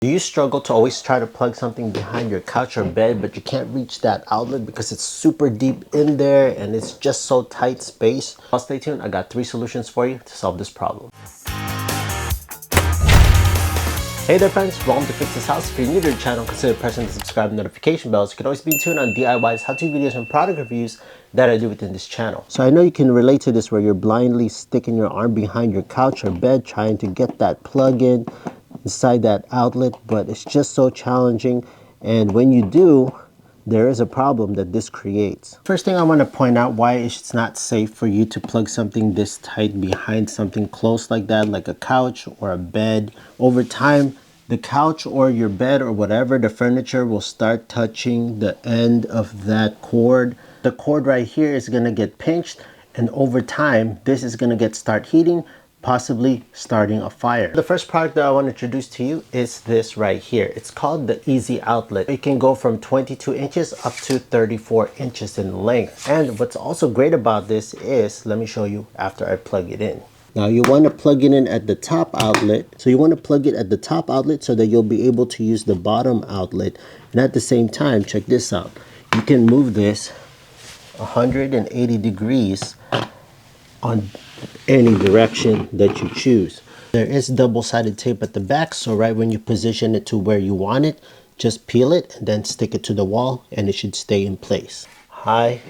Do you struggle to always try to plug something behind your couch or bed, but you can't reach that outlet because it's super deep in there and it's just so tight space? Well, stay tuned. I got 3 solutions for you to solve this problem. Hey there friends, welcome to Fix This House. If you're new to the channel, consider pressing the subscribe notification bell so you can always be in tune on DIYs, how-to videos, and product reviews that I do within this channel. So I know you can relate to this where you're blindly sticking your arm behind your couch or bed trying to get that plug in inside that outlet, but it's just so challenging, and when you do, there is a problem that this creates. First thing I want to point out why it's not safe for you to plug something this tight behind something close like that, like a couch or a bed. Over time, the couch or your bed or whatever, the furniture will start touching the end of that cord. The cord right here is going to get pinched, and over time, this is going to start heating, possibly starting a fire. The first product that I want to introduce to you is this right here. It's called the Easy Outlet. It can go from 22 inches up to 34 inches in length. And what's also great about this is, let me show you after I plug it in. Now you want to plug it in at the top outlet. So you want to plug it at the top outlet so that you'll be able to use the bottom outlet. And at the same time, check this out. You can move this 180 degrees on any direction that you choose. There is double-sided tape at the back, so right when you position it to where you want it, just peel it and then stick it to the wall and it should stay in place. High,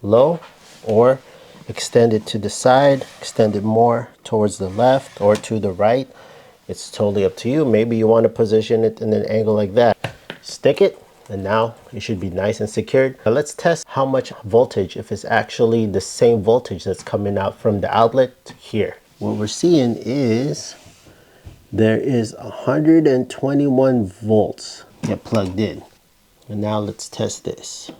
low, or extend it to the side, extend it more towards the left or to the right. It's totally up to you. Maybe you want to position it in an angle like that. Stick it, and now it should be nice and secured. Now let's test how much voltage, if it's actually the same voltage that's coming out from the outlet to here. What we're seeing is there is 121 volts get plugged in. And now let's test this.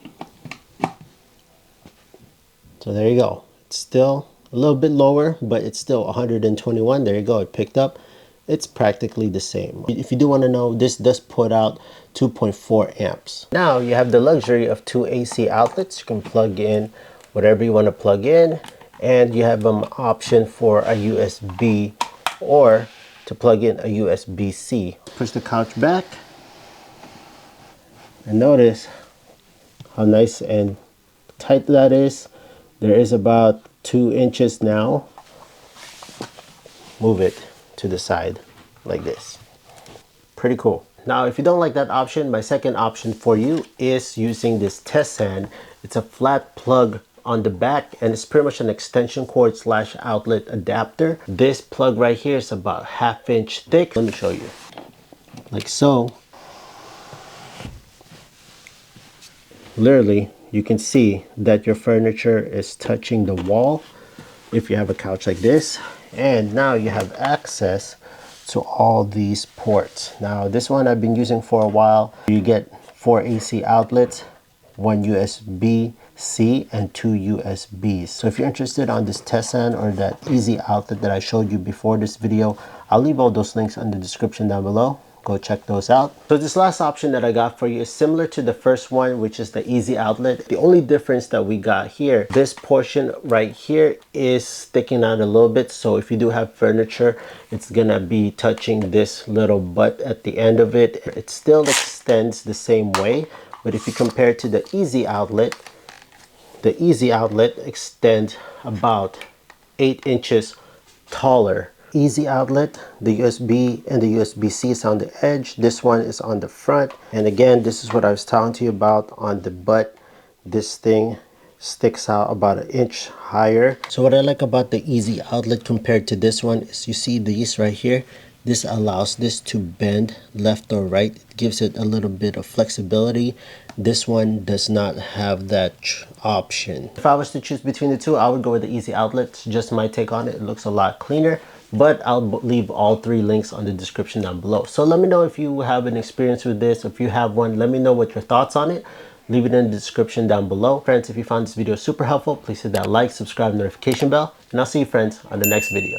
So there you go. It's still a little bit lower, but it's still 121. There you go, it picked up. It's practically the same. If you do want to know, this does put out 2.4 amps. Now you have the luxury of 2 AC outlets. You can plug in whatever you want to plug in, and you have an option for a USB or to plug in a USB-C. Push the couch back and notice how nice and tight that is. There is about 2 inches now. Move it to the side like this. Pretty cool. Now if you don't like that option, my second option for you is using this test stand. It's a flat plug on the back and it's pretty much an extension cord / outlet adapter. This plug right here is about 1/2 inch thick. Let me show you. Like so. Literally, you can see that your furniture is touching the wall if you have a couch like this. And now you have access to all these ports. Now this one I've been using for a while. You get 4 AC outlets, 1 USB-C, and 2 USBs. So if you're interested on this test stand or that Easy Outlet that I showed you before this video, I'll leave all those links in the description down below. Go check those out. So this last option that I got for you is similar to the first one, which is the Easy Outlet. The only difference that we got here, this portion right here is sticking out a little bit. So if you do have furniture, it's gonna be touching this little butt at the end of it. It still extends the same way, but if you compare it to the Easy Outlet extends about 8 inches taller. Easy Outlet, the USB and the USB-C is on the edge. This one is on the front. And again, this is what I was telling you about on the butt. This thing sticks out about 1 inch higher. So what I like about the Easy Outlet compared to this one is you see these right here. This allows this to bend left or right. It gives it a little bit of flexibility. This one does not have that option. If I was to choose between the two, I would go with the Easy Outlet. It's just my take on it. It looks a lot cleaner. But I'll leave all 3 links on the description down below. So let me know if you have an experience with this. If you have one, let me know what your thoughts on it. Leave it in the description down below. Friends, if you found this video super helpful, please hit that like, subscribe, notification bell. And I'll see you friends on the next video.